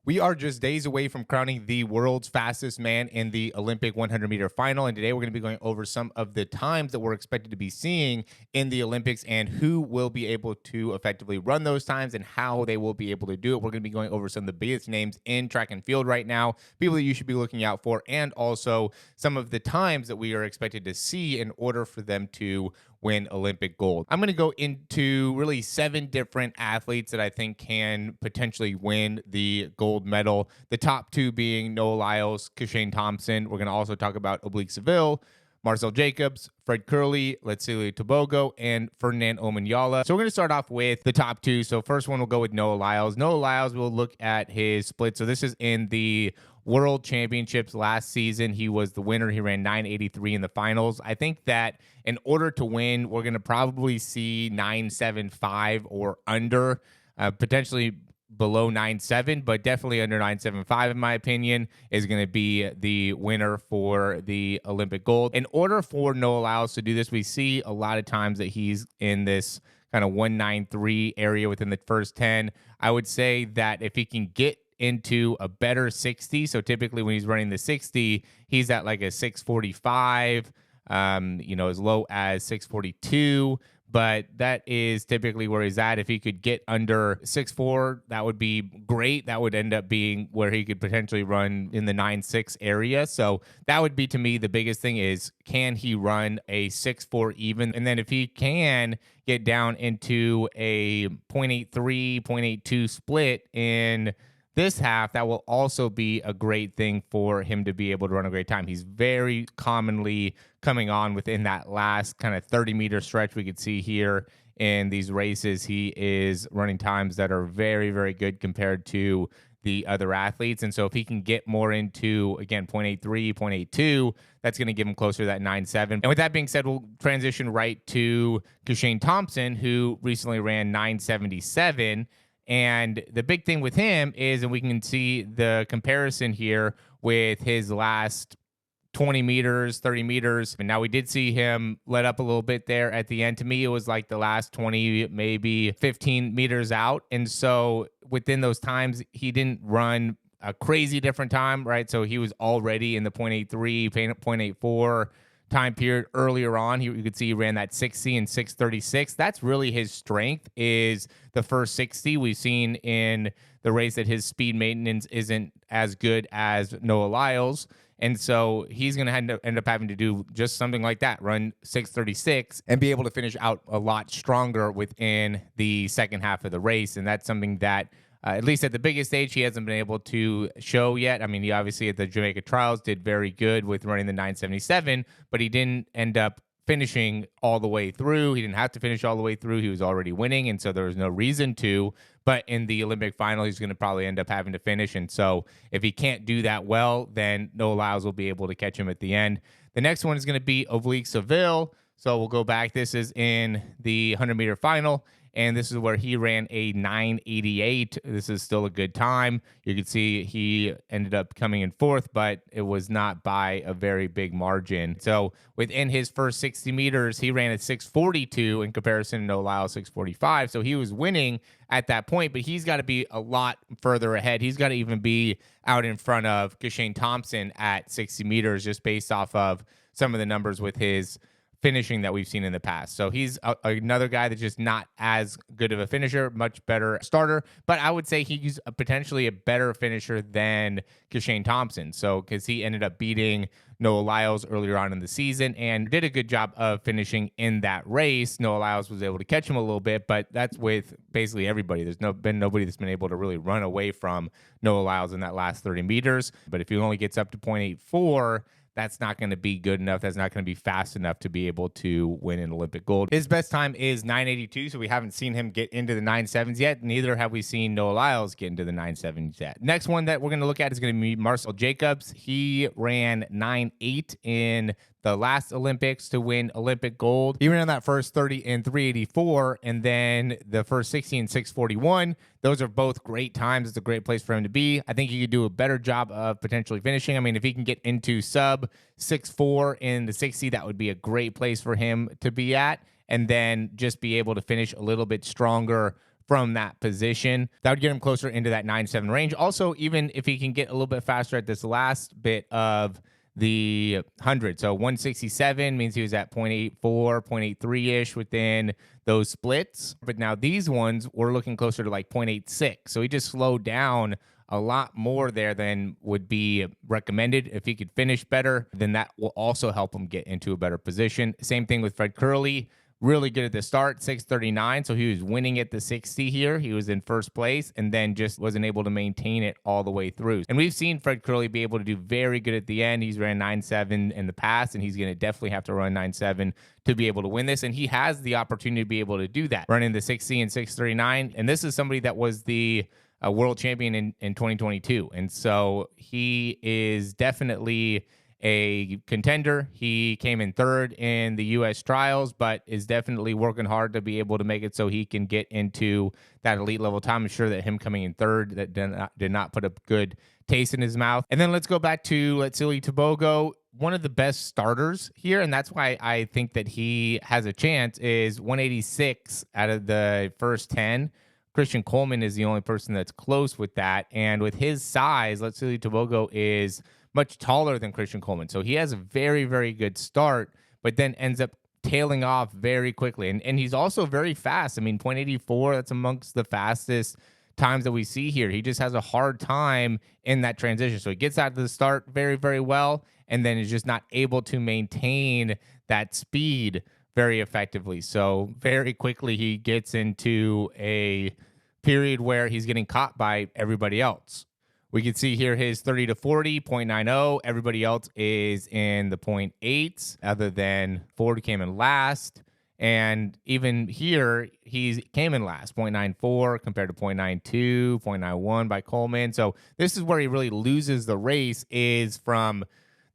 We are just days away from crowning the world's fastest man in the Olympic 100-meter final. And today we're going to be going over some of the times that we're expected to be seeing in the Olympics and who will be able to effectively run those times and how they will be able to do it. We're going to be going over some of the biggest names in track and field right now, people that you should be looking out for, and also some of the times that we are expected to see in order for them to win Olympic gold. I'm going to go into really 7 different athletes that I think can potentially win the gold medal. The top 2 being Noah Lyles, Kishane Thompson. We're going to also talk about Oblique Seville, Marcell Jacobs, Kerley, Letsile TEBOGO, and Ferdinand Omanyala. So we're going to start off with the top 2. So first one, we'll go with Noah Lyles. Noah Lyles, we'll look at his split. So this is in the World Championships last season. He was the winner. He ran 983 in the finals. I think that in order to win, we're going to probably see 975 or under, potentially below 9.7, but definitely under 9.75, in my opinion, is going to be the winner for the Olympic gold. In order for Noah Lyles to do this, we see a lot of times that he's in this kind of 193 area within the first 10. I would say that if he can get into a better 60, so typically when he's running the 60, he's at like a 645, as low as 642. But that is typically where he's at. If he could get under 6'4", that would be great. That would end up being where he could potentially run in the 9.6 area. So that would be, to me, the biggest thing is, can he run a 6'4" even? And then if he can get down into a 0.83, 0.82 split in this half, that will also be a great thing for him to be able to run a great time. He's very commonly coming on within that last kind of 30-meter stretch we could see here in these races. He is running times that are very, very good compared to the other athletes. And so if he can get more into, again, 0.83, 0.82, that's going to give him closer to that 9.7. And with that being said, we'll transition right to Kishane Thompson, who recently ran 9.77. And the big thing with him is, and we can see the comparison here with his last 20 meters, 30 meters. And now we did see him let up a little bit there at the end. To me, it was like the last 20, maybe 15 meters out. And so within those times, he didn't run a crazy different time, right? So he was already in the 0.83, 0.84 time period earlier on. You could see he ran that 60 and 636. That's really his strength, is the first 60. We've seen in the race that his speed maintenance isn't as good as Noah Lyles. And so he's going to end up having to do just something like that, run 636 and be able to finish out a lot stronger within the second half of the race. And that's something that, at least at the biggest stage, he hasn't been able to show yet. I mean, he obviously at the Jamaica trials did very good with running the 977, but he didn't end up finishing all the way through. He didn't have to finish all the way through. He was already winning, and so there was no reason to. But in the Olympic final, he's going to probably end up having to finish. And so if he can't do that well, then Noah Lyles will be able to catch him at the end. The next one is going to be Oblique Seville. So we'll go back. This is in the 100-meter final, and this is where he ran a 988. This is still a good time. You can see he ended up coming in 4th, but it was not by a very big margin. So within his first 60 meters, he ran at 642 in comparison to Noah Lyles 645. So he was winning at that point, but he's got to be a lot further ahead. He's got to even be out in front of Kishane Thompson at 60 meters, just based off of some of the numbers with his finishing that we've seen in the past. So he's another guy that's just not as good of a finisher, much better starter, but I would say he's potentially a better finisher than Kishane Thompson. So because he ended up beating Noah Lyles earlier on in the season and did a good job of finishing in that race. Noah Lyles was able to catch him a little bit, but that's with basically everybody. There's been nobody that's been able to really run away from Noah Lyles in that last 30 meters. But if he only gets up to 0.84, that's not going to be good enough. That's not going to be fast enough to be able to win an Olympic gold. His best time is 982, so we haven't seen him get into the 9.7s yet. Neither have we seen Noah Lyles get into the 9.7s yet. Next one that we're going to look at is going to be Marcell Jacobs. He ran 9.8 in the last Olympics to win Olympic gold. He ran that first 30 in 384, and then the first 60 in 641. Those are both great times. It's a great place for him to be. I think he could do a better job of potentially finishing. I mean, if he can get into sub 6.4 in the 60, that would be a great place for him to be at, and then just be able to finish a little bit stronger from that position. That would get him closer into that 9.7 range. Also, even if he can get a little bit faster at this last bit of the 100. So 167 means he was at 0.84, 0.83-ish within those splits. But now these ones, we're looking closer to like 0.86. So he just slowed down a lot more there than would be recommended. If he could finish better, then that will also help him get into a better position. Same thing with Fred Kerley. Really good at the start, 6:39. So he was winning at the 60 here. He was in first place and then just wasn't able to maintain it all the way through. And we've seen Fred Kerley be able to do very good at the end. He's ran 9.7 in the past, and he's going to definitely have to run 9.7 to be able to win this. And he has the opportunity to be able to do that, running the 60 and 6:39. And this is somebody that was the world champion in 2022. And so he is definitely a contender. He came in third in the U.S. trials, but is definitely working hard to be able to make it so he can get into that elite level time. I'm sure that him coming in third that did not put a good taste in his mouth. And then let's go back to Letsile TEBOGO, one of the best starters here, and that's why I think that he has a chance, is 186 out of the first 10. Christian Coleman is the only person that's close with that. And with his size, Letsile TEBOGO is much taller than Christian Coleman. So he has a very, very good start, but then ends up tailing off very quickly. And he's also very fast. I mean, 0.84, that's amongst the fastest times that we see here. He just has a hard time in that transition. So he gets out to the start very, very well, and then is just not able to maintain that speed very effectively. So very quickly he gets into a period where he's getting caught by everybody else. We can see here his 30 to 40, 0.90. Everybody else is in the 0.8s, other than Ford came in last. And even here, he came in last, 0.94 compared to 0.92, 0.91 by Coleman. So this is where he really loses the race, is from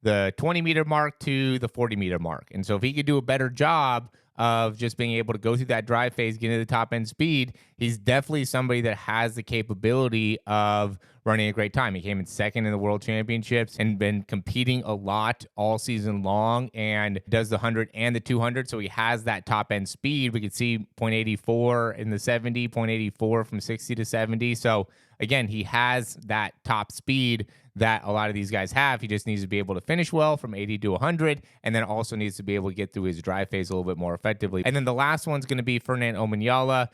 the 20-meter mark to the 40-meter mark. And so if he could do a better job of just being able to go through that drive phase, get into the top end speed, he's definitely somebody that has the capability of running a great time. He came in second in the World Championships and been competing a lot all season long, and does the 100 and the 200. So he has that top end speed. We could see 0.84 in the 70, 0.84 from 60 to 70. So again, he has that top speed that a lot of these guys have. He just needs to be able to finish well from 80 to 100, and then also needs to be able to get through his drive phase a little bit more effectively. And then the last one's going to be Ferdinand Omanyala.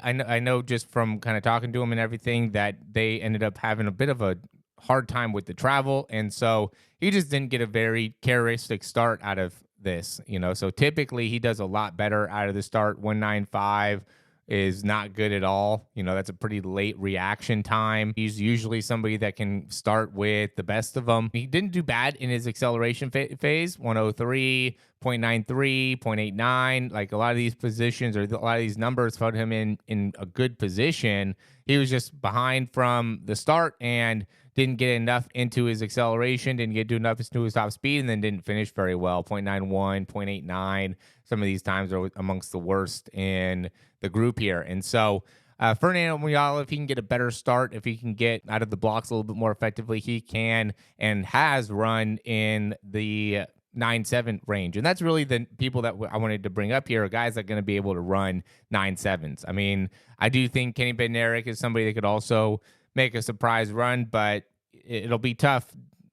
I know just from kind of talking to him and everything that they ended up having a bit of a hard time with the travel, and so he just didn't get a very characteristic start out of this, So typically he does a lot better out of the start. 195 is not good at all. That's a pretty late reaction time. He's usually somebody that can start with the best of them. He didn't do bad in his acceleration phase, 103, 0.93, 0.89. Like a lot of these positions or a lot of these numbers put him in a good position. He was just behind from the start and didn't get enough into his acceleration, didn't get enough into his top speed, and then didn't finish very well. 0.91, 0.89. Some of these times are amongst the worst in the group here. And so Ferdinand Omanyala, if he can get a better start, if he can get out of the blocks a little bit more effectively, he can and has run in the 9.7 range. And that's really the people that I wanted to bring up here, are guys that are going to be able to run 9.7s. I mean, I do think Kenny Bednarik is somebody that could also make a surprise run, but it'll be tough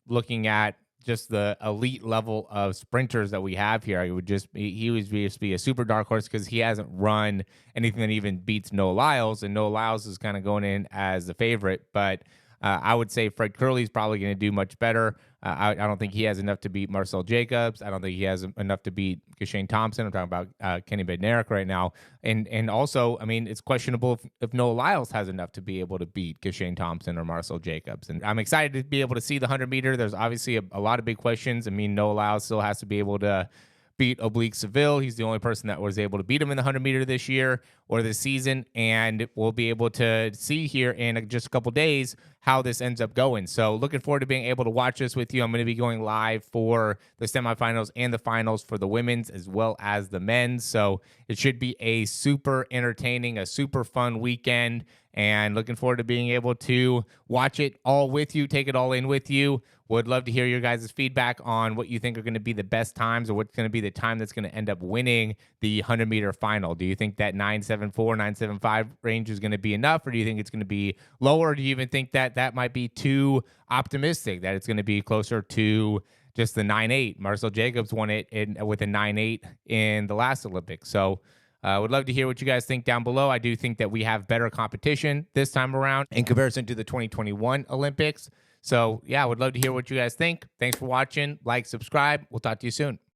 looking at just the elite level of sprinters that we have here. He would just be a super dark horse because he hasn't run anything that even beats Noah Lyles, and Noah Lyles is kind of going in as the favorite. But I would say Fred Kerley is probably going to do much better. I don't think he has enough to beat Marcell Jacobs. I don't think he has enough to beat Kishane Thompson. I'm talking about Kenny Bednarik right now. And also, I mean, it's questionable if Noah Lyles has enough to be able to beat Kishane Thompson or Marcell Jacobs. And I'm excited to be able to see the 100-meter. There's obviously a lot of big questions. I mean, Noah Lyles still has to be able to beat Oblique Seville. He's the only person that was able to beat him in the 100-meter this year or this season, and we'll be able to see here in just a couple days how this ends up going. So looking forward to being able to watch this with you. I'm going to be going live for the semifinals and the finals for the women's as well as the men's. So it should be a super entertaining, a super fun weekend, and looking forward to being able to watch it all with you, take it all in with you. Would love to hear your guys' feedback on what you think are going to be the best times, or what's going to be the time that's going to end up winning the 100-meter final. Do you think that 974, 975 range is going to be enough, or do you think it's going to be lower? Or do you even think that that might be too optimistic, that it's going to be closer to just the 9.8? Marcell Jacobs won it with a 9.8 in the last Olympics. So would love to hear what you guys think down below. I do think that we have better competition this time around in comparison to the 2021 Olympics. So, yeah, would love to hear what you guys think. Thanks for watching. Like, subscribe. We'll talk to you soon.